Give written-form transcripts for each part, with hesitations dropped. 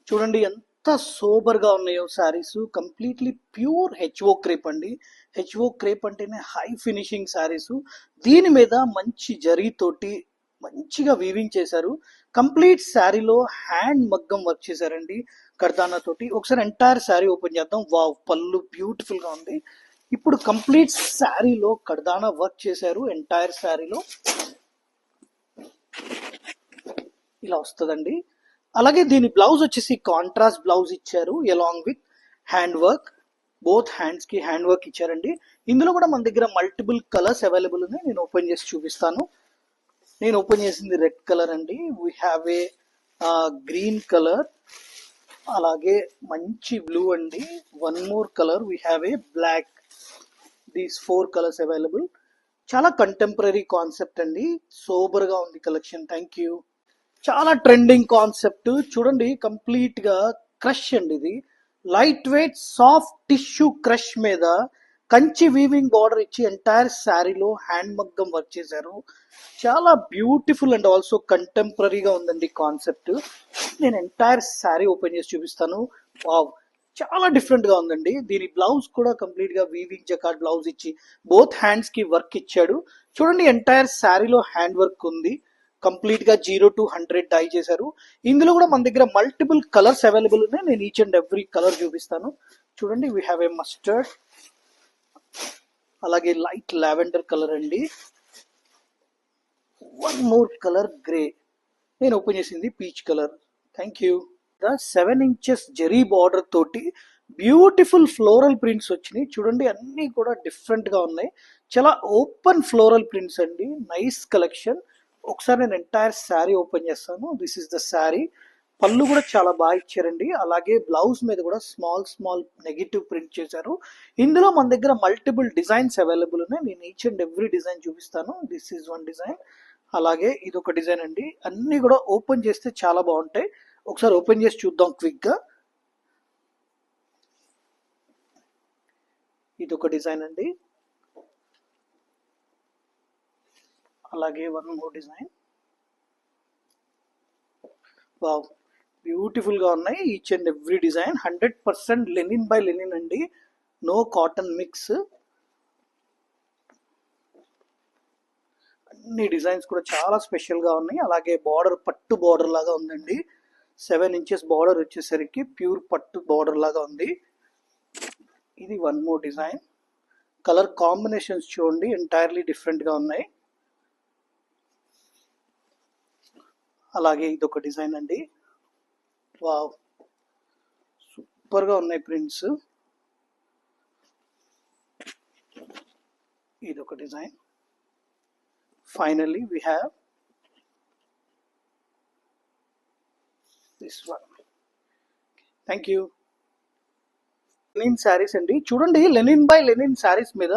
చూడండి ఎంత సూపర్ గా ఉన్నాయో saris. Completely pure HO crepe అండి. హెచ్ఓ క్రేప్ అంటేనే హై ఫినిషింగ్ శారీస్. దీని మీద మంచి జరీతోటి మంచిగా వీవింగ్ చేశారు. కంప్లీట్ శారీలో హ్యాండ్ మగ్గం వర్క్ చేశారండి కర్దానా తోటి. ఒకసారి ఎంటైర్ శారీ ఓపెన్ చేద్దాం. వావ్, పళ్ళు బ్యూటిఫుల్ గా ఉంది. ఇప్పుడు కంప్లీట్ శారీలో కర్దానా వర్క్ చేశారు. ఎంటైర్ శారీలో ఇలా వస్తుందండి. అలాగే దీని బ్లౌజ్ వచ్చేసి కాంట్రాస్ట్ బ్లౌజ్ ఇచ్చారు along with hand work. Both hands కి హ్యాండ్ వర్క్ ఇచ్చారండి. ఇందులో కూడా మన దగ్గర మల్టిపుల్ కలర్స్ అవైలబుల్ ఉన్నాయి. నేను ఓపెన్ చేసి చూపిస్తాను. నేను ఓపెన్ చేసింది రెడ్ కలర్ అండి. We have a green colour, అలాగే మంచి బ్లూ అండి. One more colour we have a black. These 4 colours available. చాలా కంటెంపరీ కాన్సెప్ట్ అండి. సూపర్ గా ఉంది కలెక్షన్. Thank you. చాలా ట్రెండింగ్ కాన్సెప్ట్ చూడండి. కంప్లీట్ గా క్రష్ అండి. ఇది light weight soft tissue crush మీద కంచి వీవింగ్ బార్డర్ ఇచ్చి ఎంటైర్ శారీలో హ్యాండ్ మగ్గం వర్క్ చేశారు. చాలా బ్యూటిఫుల్ అండ్ ఆల్సో కంటెంపరీగా ఉందండి కాన్సెప్ట్. నేను ఎంటైర్ శారీ ఓపెన్ చేసి చూపిస్తాను. వావ్, చాలా డిఫరెంట్ గా ఉందండి. దీని బ్లౌజ్ కూడా కంప్లీట్ గా వీవింగ్ జకార్డ్ బ్లౌజ్ ఇచ్చి బోత్ హ్యాండ్స్ కి వర్క్ ఇచ్చాడు. చూడండి ఎంటైర్ శారీలో హ్యాండ్ వర్క్ ఉంది. కంప్లీట్ గా 0 to 100 డై చేశారు. ఇందులో కూడా మన దగ్గర మల్టిపుల్ కలర్స్ అవైలబుల్ ఉన్నాయి. నేను ఈచ్ అండ్ ఎవ్రీ కలర్ చూపిస్తాను. చూడండి, వీ హ్యావ్ ఏ మస్టర్డ్, అలాగే లైట్ లావెండర్ కలర్ అండి. One more colour grey. నేను ఓపెన్ చేసింది peach colour. Thank you. 7 inches zari border తోటి బ్యూటిఫుల్ ఫ్లోరల్ ప్రింట్స్ వచ్చినాయి. చూడండి అన్ని కూడా డిఫరెంట్ గా ఉన్నాయి. చాలా ఓపెన్ ఫ్లోరల్ ప్రింట్స్ అండి. Nice collection. ఒకసారి నేను ఎంటైర్ శారీ ఓపెన్ చేస్తాను. This is the sari. పళ్ళు కూడా చాలా బాగా ఇచ్చారండి. అలాగే బ్లౌజ్ మీద కూడా స్మాల్ స్మాల్ నెగిటివ్ ప్రింట్ చేశారు. ఇందులో మన దగ్గర మల్టిపుల్ డిజైన్స్ అవైలబుల్ ఉన్నాయి. నేను ఈచ్ అండ్ ఎవ్రీ డిజైన్ చూపిస్తాను. This is one design. అలాగే ఇది ఒక డిజైన్ అండి. అన్ని కూడా ఓపెన్ చేస్తే చాలా బాగుంటాయి. ఒకసారి ఓపెన్ చేసి చూద్దాం క్విక్ గా. ఇది ఒక డిజైన్ అండి. అలాగే one more design. Wow, beautiful గా ఉన్నాయి each and every design. 100% linen by linen అండి. No cotton mix. అన్ని డిజైన్స్ కూడా చాలా స్పెషల్ గా ఉన్నాయి. అలాగే బార్డర్ పట్టు బార్డర్ లాగా ఉందండి. 7 inches బార్డర్ వచ్చేసరికి ప్యూర్ పట్టు బార్డర్ లాగా ఉంది. ఇది one more design. Colour combinations చూడండి, ఎంటైర్లీ డిఫరెంట్ గా ఉన్నాయి. అలాగే ఇది ఒక డిజైన్ అండి. వావ్, సూపర్ గా ఉన్నాయి ప్రింట్స్. ఇది ఒక design. Finally we have this one. Thank you. Linen saris అండి. చూడండి లెనిన్ బై లెనిన్ శారీస్ మీద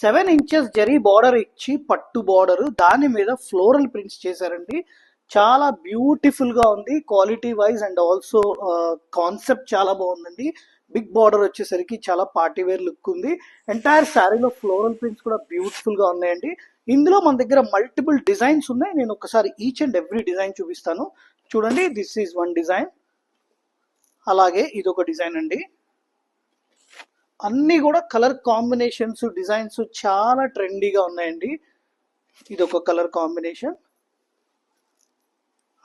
7 inches జరీ బార్డర్ ఇచ్చి పట్టు బార్డర్, దాని మీద ఫ్లోరల్ ప్రింట్స్ చేశారండి. చాలా బ్యూటిఫుల్ గా ఉంది quality wise and also concept చాలా బాగుందండి. బిగ్ బార్డర్ వచ్చేసరికి చాలా పార్టీ వేర్ లుక్ ఉంది. ఎంటైర్ శారీలో ఫ్లోరల్ ప్రింట్స్ కూడా బ్యూటిఫుల్ గా ఉన్నాయండి. ఇందులో మన దగ్గర మల్టిపుల్ డిజైన్స్ ఉన్నాయి. నేను ఒకసారి ఈచ్ అండ్ ఎవ్రీ డిజైన్ చూపిస్తాను. చూడండి, దిస్ ఈజ్ వన్ డిజైన్. అలాగే ఇది ఒక డిజైన్ అండి. అన్ని కూడా కలర్ కాంబినేషన్స్ డిజైన్స్ చాలా ట్రెండీగా ఉన్నాయండి. ఇది ఒక కలర్ కాంబినేషన్.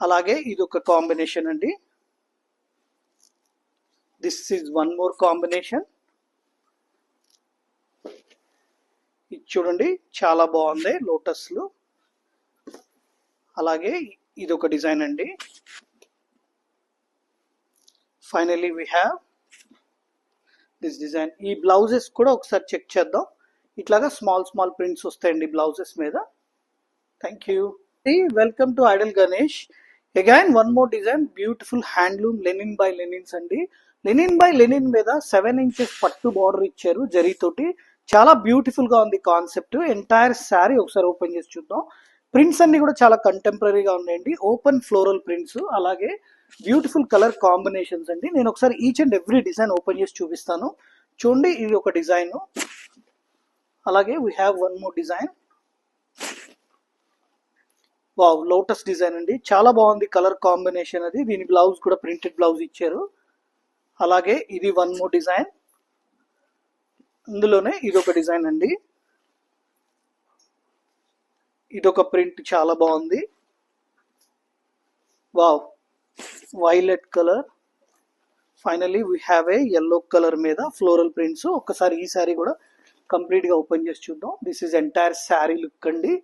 అలాగే ఇది ఒక కాంబినేషన్ అండి. This is one more combination. ఇది చూడండి చాలా బాగుంది లోటస్లు. అలాగే ఇది ఒక డిజైన్ అండి. Finally we have this design. ఈ బ్లౌజెస్ కూడా ఒకసారి చెక్ చేద్దాం. ఇట్లాగా స్మాల్ స్మాల్ ప్రింట్స్ వస్తాయండి బ్లౌజెస్ మీద. Thank you. Welcome to Idol Ganesh. Again one more design. Beautiful handloom Lenin by linens అండి. లెనిన్ బై లెనిన్ మీద 7 inches పట్టు బార్డర్ ఇచ్చారు జరీతోటి. చాలా బ్యూటిఫుల్ గా ఉంది కాన్సెప్ట్. ఎంటైర్ శారీ ఒకసారి ఓపెన్ చేసి చూద్దాం. ప్రింట్స్ అన్ని కూడా చాలా కంటెంపరీగా ఉన్నాయండి. ఓపెన్ ఫ్లోరల్ ప్రింట్స్, అలాగే బ్యూటిఫుల్ కలర్ కాంబినేషన్స్ అండి. నేను ఒకసారి each and every design open చేసి చూపిస్తాను. చూడండి, ఇది ఒక డిజైన్. అలాగే we have one more design. Wow, lotus design అండి, చాలా బాగుంది కలర్ కాంబినేషన్. అది దీని బ్లౌజ్ కూడా ప్రింటెడ్ బ్లౌజ్ ఇచ్చారు. అలాగే ఇది వన్ మోర్ డిజైన్, ఇందులోనే ఇదొక డిజైన్ అండి, ఇదొక ప్రింట్ చాలా బాగుంది. Wow, violet colour, finally we have A yellow colour మీద ఫ్లోరల్ ప్రింట్స్. ఒక్కసారి ఈ శారీ కూడా కంప్లీట్ గా ఓపెన్ చేసి చూద్దాం. This is entire sari look అండి.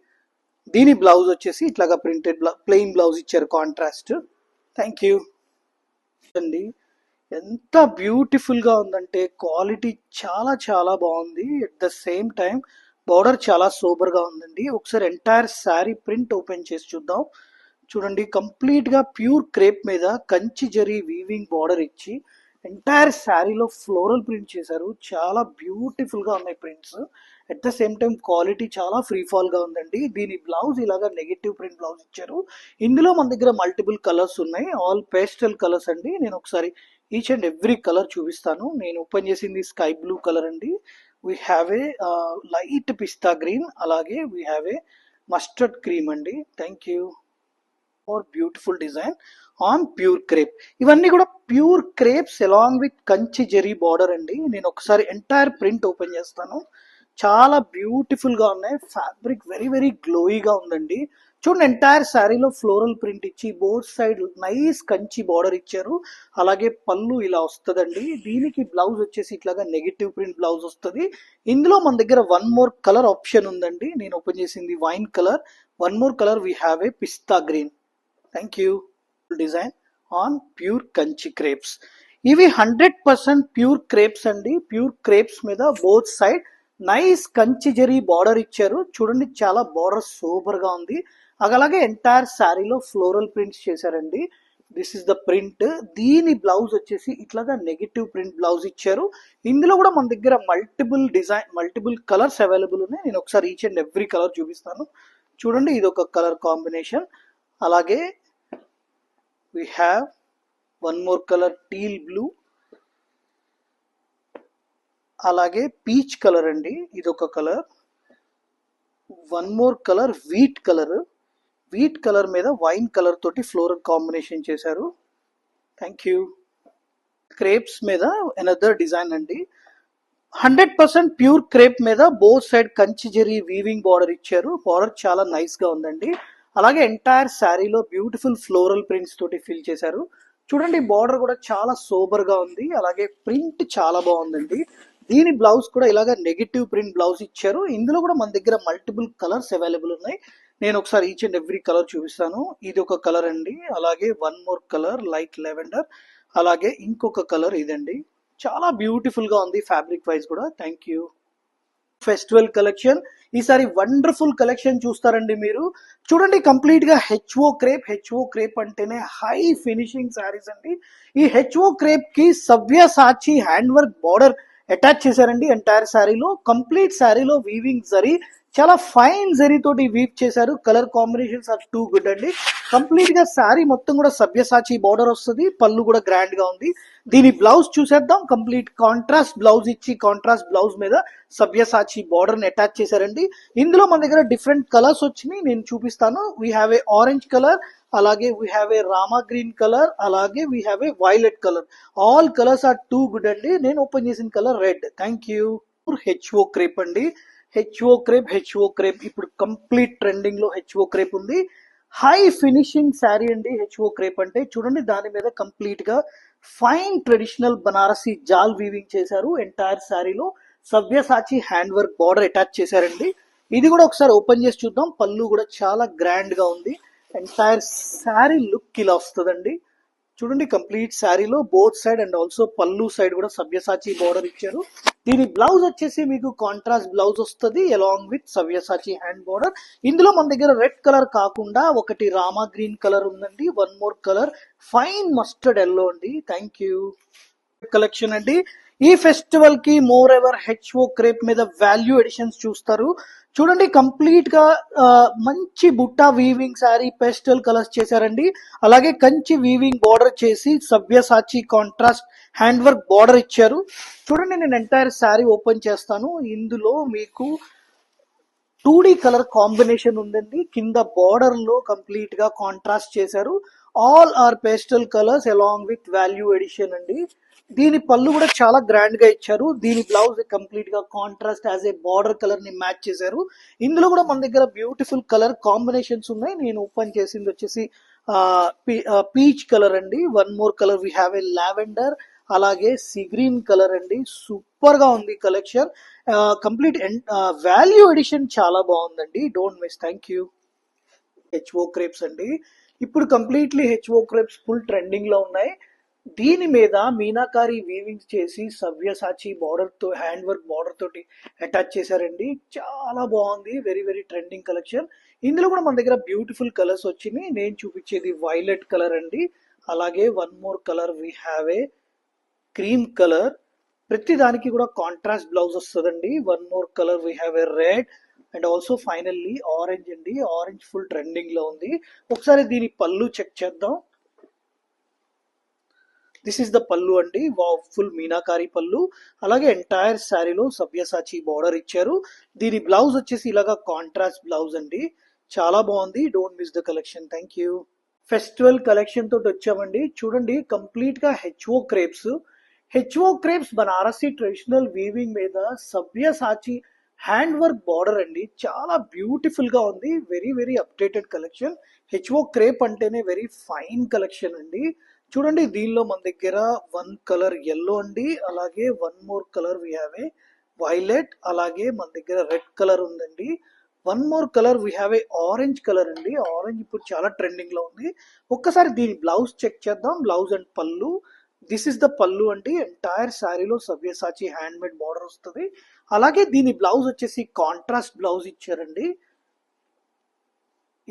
దీని బ్లౌజ్ వచ్చేసి ఇట్లాగా ప్రింటెడ్ ప్లెయిన్ బ్లౌజ్ ఇచ్చారు కాంట్రాస్ట్. థ్యాంక్ యూ అండి. ఎంత బ్యూటిఫుల్ గా ఉందంటే క్వాలిటీ చాలా చాలా బాగుంది. At the same time border చాలా సూపర్ గా ఉందండి. ఒకసారి ఎంటైర్ శారీ ప్రింట్ ఓపెన్ చేసి చూద్దాం. చూడండి, కంప్లీట్ గా ప్యూర్ క్రేప్ మీద కంచి జరీ వీవింగ్ బార్డర్ ఇచ్చి ఎంటైర్ శారీలో ఫ్లోరల్ ప్రింట్ చేశారు. చాలా బ్యూటిఫుల్ గా ఉన్నాయి prints. At the same time quality చాలా ఫ్రీ ఫాల్ గా ఉందండి. దీని బ్లౌజ్ ఇలాగా నెగటివ్ ప్రింట్ బ్లౌజ్ ఇచ్చారు. ఇందులో మన దగ్గర మల్టిపుల్ కలర్స్ ఉన్నాయి, ఆల్ పేస్టల్ కలర్స్ అండి. నేను ఒకసారి ఈచ్ అండ్ ఎవ్రీ కలర్ చూపిస్తాను. నేను ఓపెన్ చేసింది స్కై బ్లూ కలర్ అండి. We have a light pista green, అలాగే we have a mustard cream అండి. Thank you. More beautiful design on pure crepe. ఇవన్నీ కూడా pure crepes along with Kanchi zari border అండి. నేను ఒకసారి ఎంటైర్ ప్రింట్ ఓపెన్ చేస్తాను. చాలా బ్యూటిఫుల్ గా ఉన్నాయి. ఫ్యాబ్రిక్ వెరీ వెరీ గ్లోయిగా ఉందండి. చూడండి, ఎంటైర్ శారీలో ఫ్లోరల్ ప్రింట్ ఇచ్చి both side nice Kanchi border ఇచ్చారు. అలాగే పళ్ళు ఇలా వస్తుందండి. దీనికి బ్లౌజ్ వచ్చేసి ఇట్లాగా నెగిటివ్ ప్రింట్ బ్లౌజ్ వస్తుంది. ఇందులో మన దగ్గర వన్ మోర్ కలర్ ఆప్షన్ ఉందండి. నేను ఓపెన్ చేసింది wine colour. One more colour we have A pista green. Thank you. Design on pure Kanchi crepes. ఇవి 100% ప్యూర్ క్రేప్స్ అండి. ప్యూర్ క్రేప్స్ మీద both side nice Kanchi zari border ఇచ్చారు. చూడండి, చాలా బార్డర్ సూపర్ గా ఉంది. అలాగే ఎంటైర్ శారీలో ఫ్లోరల్ ప్రింట్స్ చేశారండి. This is the print. దీని బ్లౌజ్ వచ్చేసి ఇట్లాగా నెగిటివ్ ప్రింట్ బ్లౌజ్ ఇచ్చారు. ఇందులో కూడా మన దగ్గర multiple design multiple colours available ఉన్నాయి. నేను ఒకసారి ఈచ్ అండ్ ఎవ్రీ కలర్ చూపిస్తాను. చూడండి, ఇది ఒక కలర్ కాంబినేషన్. అలాగే we have one more color teal blue, అలాగే పీచ్ కలర్ అండి, ఇదొక colour. One more colour wheat colour. Wheat colour మీద వైన్ కలర్ తోటి ఫ్లోరల్ కాంబినేషన్ చేశారు. Thank you. క్రేప్స్ మీద అనదర్ డిజైన్ అండి. 100% ప్యూర్ క్రేప్ మీద both side Kanchi zari weaving border ఇచ్చారు. బార్డర్ చాలా నైస్ గా ఉందండి. అలాగే ఎంటైర్ శారీలో బ్యూటిఫుల్ ఫ్లోరల్ ప్రింట్స్ తోటి ఫిల్ చేశారు. చూడండి, బార్డర్ కూడా చాలా సోబర్ గా ఉంది. అలాగే ప్రింట్ చాలా బాగుందండి. దీని బ్లౌజ్ కూడా ఇలాగ నెగిటివ్ ప్రింట్ బ్లౌజ్ ఇచ్చారు. ఇందులో కూడా మన దగ్గర మల్టిపుల్ కలర్స్ అవైలబుల్ ఉన్నాయి. నేను ఒకసారి ఈచ్ అండ్ ఎవ్రీ కలర్ చూపిస్తాను. ఇది ఒక కలర్ అండి. అలాగే one more colour light lavender. అలాగే ఇంకొక కలర్ ఇదండి. చాలా బ్యూటిఫుల్ గా ఉంది ఫ్యాబ్రిక్ వైజ్ కూడా. Thank you. ఫెస్టివల్ కలెక్షన్, ఈసారి వండర్ఫుల్ కలెక్షన్ చూస్తారండి మీరు. చూడండి, కంప్లీట్ గా హెచ్ఓ క్రేప్. హెచ్ఓ క్రేప్ అంటేనే హై ఫినిషింగ్ శారీస్ అండి. ఈ హెచ్ఓ క్రేప్ కి సవ్యసాచి హ్యాండ్ వర్క్ బార్డర్ అటాచ్ చేశారండి. ఎంటైర్ శారీలో కంప్లీట్ శారీలో వీవింగ్ జరీ, చాలా ఫైన్ జరీ తోటి వీవ్ చేశారు. Colour combinations are too good అండి. కంప్లీట్ గా శారీ మొత్తం కూడా సవ్యసాచి బార్డర్ వస్తుంది. పళ్ళు కూడా గ్రాండ్ గా ఉంది. దీని బ్లౌజ్ చూసేద్దాం. కంప్లీట్ కాంట్రాస్ట్ బ్లౌజ్ ఇచ్చి కాంట్రాస్ట్ బ్లౌజ్ మీద సవ్యసాచి బార్డర్ ని అటాచ్ చేశారండి. ఇందులో మన దగ్గర డిఫరెంట్ కలర్స్ వచ్చినాయి, నేను చూపిస్తాను. We have a orange colour, అలాగే we have a rama green colour, అలాగే we have a violet colour. All colours are too good అండి. నేను ఓపెన్ చేసిన colour red. Thank you. HO crepe అండి. HO crepe. హెచ్ఓ క్రేప్ ఇప్పుడు complete trending లో HO crepe ఉంది. High finishing sari అండి HO crepe అంటే. చూడండి, దాని మీద కంప్లీట్ గా ఫైన్ ట్రెడిషనల్ బనారసి జాల్ వీవింగ్ చేశారు. ఎంటైర్ శారీలో Savyasachi hand work border attach చేశారండి. ఇది కూడా ఒకసారి ఓపెన్ చేసి చూద్దాం. పళ్ళు కూడా చాలా గ్రాండ్ గా ఉంది. ఎంటైర్ శారీ లుక్ ఇలా వస్తుందండి. చూడండి, కంప్లీట్ శారీలో బోత్ సైడ్ అండ్ ఆల్సో పళ్ళు సైడ్ కూడా సవ్యసాచి బార్డర్ ఇచ్చారు. దీని బ్లౌజ్ వచ్చేసి మీకు కాంట్రాస్ట్ బ్లౌజ్ వస్తుంది అలాంగ్ విత్ సవ్యసాచి హ్యాండ్ బార్డర్. ఇందులో మన దగ్గర రెడ్ కలర్ కాకుండా ఒకటి రామా గ్రీన్ కలర్ ఉందండి. One more colour fine mustard yellow అండి. Thank you. కలెక్షన్ అండి. ఈ ఫెస్టివల్ కి మోర్ ఎవర్ హెచ్ఓ క్రేప్ మీద వాల్యూ ఎడిషన్స్ చూస్తారు. చూడండి, కంప్లీట్ గా మంచి Butta weaving sari pastel colours చేశారండి. అలాగే కంచి వీవింగ్ బార్డర్ చేసి Savyasachi contrast hand work border ఇచ్చారు. చూడండి, నేను ఎంటైర్ శారీ ఓపెన్ చేస్తాను. ఇందులో మీకు 2D కలర్ కాంబినేషన్ ఉందండి. కింద బార్డర్ లో కంప్లీట్ గా కాంట్రాస్ట్ చేశారు. All are pastel colours along with value edition అండి. దీని పళ్ళు కూడా చాలా గ్రాండ్ గా ఇచ్చారు. దీని బ్లౌజ్ కంప్లీట్ గా contrast as a border colour ని మ్యాచ్ చేశారు. ఇందులో కూడా మన దగ్గర బ్యూటిఫుల్ కలర్ కాంబినేషన్స్ ఉన్నాయి. నేను ఓపెన్ చేసింది వచ్చేసి పీచ్ కలర్ అండి. One more colour we have a lavender, అలాగే సీ గ్రీన్ కలర్ అండి. సూపర్ గా ఉంది కలెక్షన్. కంప్లీట్ వాల్యూ ఎడిషన్ చాలా బాగుందండి. Don't miss. Thank you. HO crepes అండి. ఇప్పుడు completely HO crepes full trending లో ఉన్నాయి. దీని మీద మీనాకారి వీవింగ్స్ చేసి సవ్యసాచి బార్డర్ తో హ్యాండ్ వర్క్ బార్డర్ తోటి అటాచ్ చేశారండి. చాలా బాగుంది. Very very trending collection. ఇందులో కూడా మన దగ్గర బ్యూటిఫుల్ కలర్స్ వచ్చినాయి. నేను చూపించేది వైలెట్ కలర్ అండి. అలాగే one more colour we have a cream colour. ప్రతి దానికి కూడా కాంట్రాస్ట్ బ్లౌజ్ వస్తుందండి. One more colour we have a red and also finally orange అండి. ఆరెంజ్ ఫుల్ ట్రెండింగ్ లో ఉంది. ఒకసారి దీని పళ్ళు చెక్ చేద్దాం. దిస్ ఇస్ ద పళ్ళు అండి. ఫుల్ మీనాకారి పళ్ళు. అలాగే ఎంటైర్ శారీలో సవ్యసాచి బార్డర్ ఇచ్చారు. దీని బ్లౌజ్ వచ్చేసి ఇలాగా కాంట్రాస్ట్ బ్లౌజ్ అండి. చాలా బాగుంది. Don't miss the collection. Thank you. Festival collection తోటి వచ్చామండి. చూడండి కంప్లీట్ గా HO crepes Banarasi traditional weaving మీద సవ్యసాచి హ్యాండ్ వర్క్ బార్డర్ అండి. చాలా బ్యూటిఫుల్ గా ఉంది. Very very updated collection. HO crepe అంటేనే వెరీ ఫైన్ కలెక్షన్ అండి. చూడండి దీనిలో మన దగ్గర వన్ కలర్ ఎల్లో అండి. అలాగే one more colour we have a violet. అలాగే మన దగ్గర రెడ్ కలర్ ఉందండి. One more colour we have a orange colour అండి. ఆరెంజ్ ఇప్పుడు చాలా ట్రెండింగ్ లో ఉంది. ఒక్కసారి దీని బ్లౌజ్ చెక్ చేద్దాం. Blouse and pallu. This is the pallu అండి. ఎంటైర్ శారీలో సవ్యసాచి హ్యాండ్ మేడ్ బార్డర్ వస్తుంది. అలాగే దీని బ్లౌజ్ వచ్చేసి కాంట్రాస్ట్ బ్లౌజ్ ఇచ్చారండి.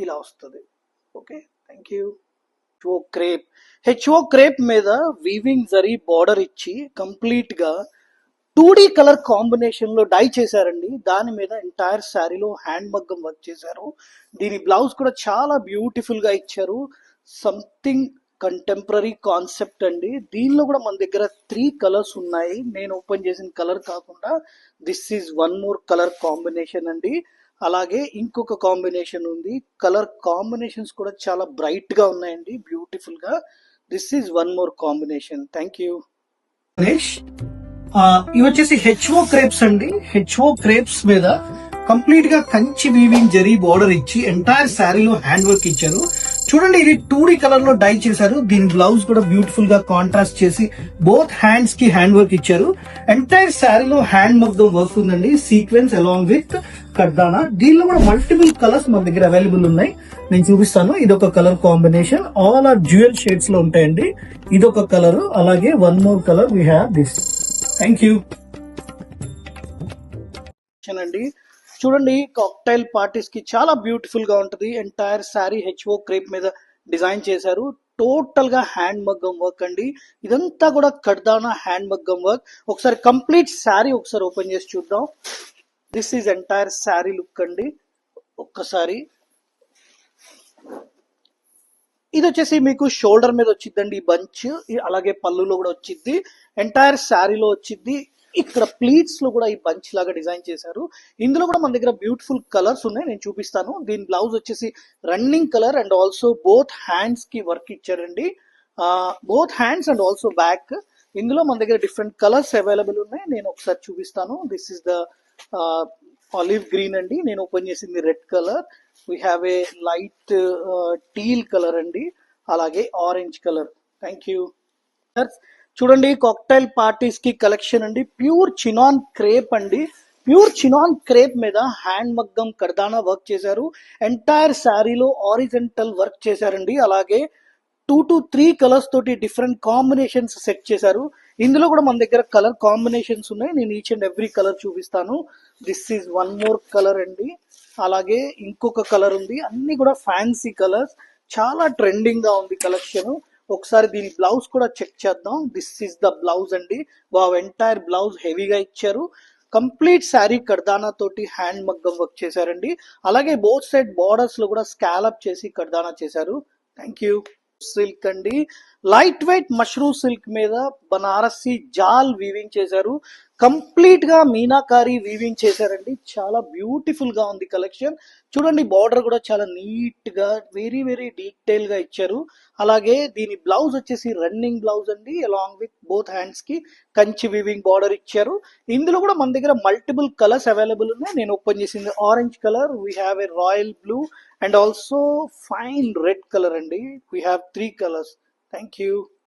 ఇలా వస్తుంది. Okay, thank you. HO crepe మీద వీవింగ్ జరీ బార్డర్ ఇచ్చి కంప్లీట్ గా 2D కలర్ కాంబినేషన్ లో డై చేశారండి. దాని మీద ఎంటైర్ శారీలో హ్యాండ్ మగ్గం వర్క్ చేశారు. దీని బ్లౌజ్ కూడా చాలా బ్యూటిఫుల్ గా ఇచ్చారు. సంథింగ్ కంటెంపరీ కాన్సెప్ట్ అండి. దీనిలో కూడా మన దగ్గర 3 కలర్స్ ఉన్నాయి. నేను ఓపెన్ చేసిన కలర్ కాకుండా this is one more colour combination అండి. అలాగే ఇంకొక కాంబినేషన్ ఉంది. కలర్ కాంబినేషన్స్ కూడా చాలా బ్రైట్ గా ఉన్నాయండి. బ్యూటిఫుల్ గా. This is one more combination. Thank you. ఇవి వచ్చేసి హెచ్ఓ క్రేప్స్ అండి. హెచ్ఓ క్రేప్స్ మీద కంప్లీట్ గా కంచి వీవింగ్ జరీ బోర్డర్ ఇచ్చి ఎంటైర్ శారీలో హ్యాండ్ వర్క్ ఇచ్చారు. చూడండి ఇది 2D కలర్ లో డై చేశారు. దీని బ్లౌజ్ కూడా బ్యూటిఫుల్ గా కాంట్రాస్ట్ చేసి బోత్ హ్యాండ్స్ కి హ్యాండ్ వర్క్ ఇచ్చారు. ఎంటైర్ శారీలో హ్యాండ్ మగ్గం వర్క్ ఉందండి. సీక్వెన్స్ అలాంగ్ విత్ కర్దానా. దీనిలో కూడా మల్టిపుల్ కలర్స్ మన దగ్గర అవైలబుల్ ఉన్నాయి. నేను చూపిస్తాను. ఇదొక colour combination. All are dual shades లో ఉంటాయండి. ఇదొక కలర్. అలాగే one more colour we have this. Thank you అండి. చూడండి కాక్టైల్ పార్టీస్ కి చాలా బ్యూటిఫుల్ గా ఉంటది. ఎంటైర్ శారీ హెచ్ఓ క్రేప్ మీద డిజైన్ చేశారు. టోటల్ గా హ్యాండ్ మగ్గం వర్క్ అండి. ఇదంతా కూడా కర్దానా హ్యాండ్ మగ్గం వర్క్. ఒకసారి కంప్లీట్ శారీ ఒకసారి ఓపెన్ చేసి చూద్దాం. This is entire sari look అండి. ఒక్కసారి ఇది వచ్చేసి మీకు షోల్డర్ మీద వచ్చిందండి ఈ బంచ్. అలాగే పళ్ళులో కూడా వచ్చింది. ఎంటైర్ శారీలో వచ్చింది. ఇక్కడ ప్లీట్స్ లో కూడా ఈ బంచ్ లాగా డిజైన్ చేశారు. ఇందులో కూడా మన దగ్గర బ్యూటిఫుల్ కలర్స్ ఉన్నాయి. నేను చూపిస్తాను. దీని బ్లౌజ్ వచ్చేసి running colour and also both hands కి వర్క్ ఇచ్చారండి. Both hands and also back. ఇందులో మన దగ్గర డిఫరెంట్ కలర్స్ అవైలబుల్ ఉన్నాయి. నేను ఒకసారి చూపిస్తాను. This is the olive green అండి. నేను ఓపెన్ చేసింది red colour. We have a light teal colour అండి. అలాగే ఆరెంజ్ కలర్. Thank you. చూడండి కాక్టైల్ పార్టీస్ కి కలెక్షన్ అండి. ప్యూర్ చినాన్ క్రేప్ అండి. ప్యూర్ చినాన్ క్రేప్ మీద హ్యాండ్ మగ్గం కర్దానా వర్క్ చేశారు. ఎంటైర్ శారీలో ఆరిజెంటల్ వర్క్ చేశారండి. అలాగే 2 to 3 కలర్స్ తోటి డిఫరెంట్ కాంబినేషన్స్ సెట్ చేశారు. ఇందులో కూడా మన దగ్గర కలర్ కాంబినేషన్స్ ఉన్నాయి. నేను ఈచ్ అండ్ ఎవ్రీ కలర్ చూపిస్తాను. This is one more colour అండి. అలాగే ఇంకొక కలర్ ఉంది. అన్ని కూడా ఫ్యాన్సీ కలర్స్. చాలా ట్రెండింగ్ గా ఉంది కలెక్షన్. ఒకసారి దీని బ్లౌజ్ కూడా చెక్ చేద్దాం. దిస్ ఈజ్ ద బ్లౌజ్ అండి. ఎంటైర్ బ్లౌజ్ హెవీగా ఇచ్చారు. కంప్లీట్ శారీ కర్దానా తోటి హ్యాండ్ మగ్గం వర్క్ చేశారండి. అలాగే బోత్ సైడ్ బార్డర్స్ లో కూడా స్కాలప్ చేసి కర్దానా చేశారు. Thank you. సిల్క్ అండి. లైట్ వెయిట్ మష్రూమ్ సిల్క్ మీద బనారసి జాల్ వీవింగ్ చేశారు. కంప్లీట్ గా మీనాకారి వీవింగ్ చేశారండి. చాలా బ్యూటిఫుల్ గా ఉంది కలెక్షన్. చూడండి బార్డర్ కూడా చాలా నీట్ గా వెరీ వెరీ డీటెయిల్ గా ఇచ్చారు. అలాగే దీని బ్లౌజ్ వచ్చేసి రన్నింగ్ బ్లౌజ్ అండి. అలాంగ్ విత్ బోత్ హ్యాండ్స్ కి కంచి వీవింగ్ బార్డర్ ఇచ్చారు. ఇందులో కూడా మన దగ్గర మల్టిపుల్ కలర్స్ అవైలబుల్ ఉన్నాయి. నేను ఓపెన్ చేసింది orange colour, we have a royal blue and also fine red colour అండి. We have 3 colours. Thank you.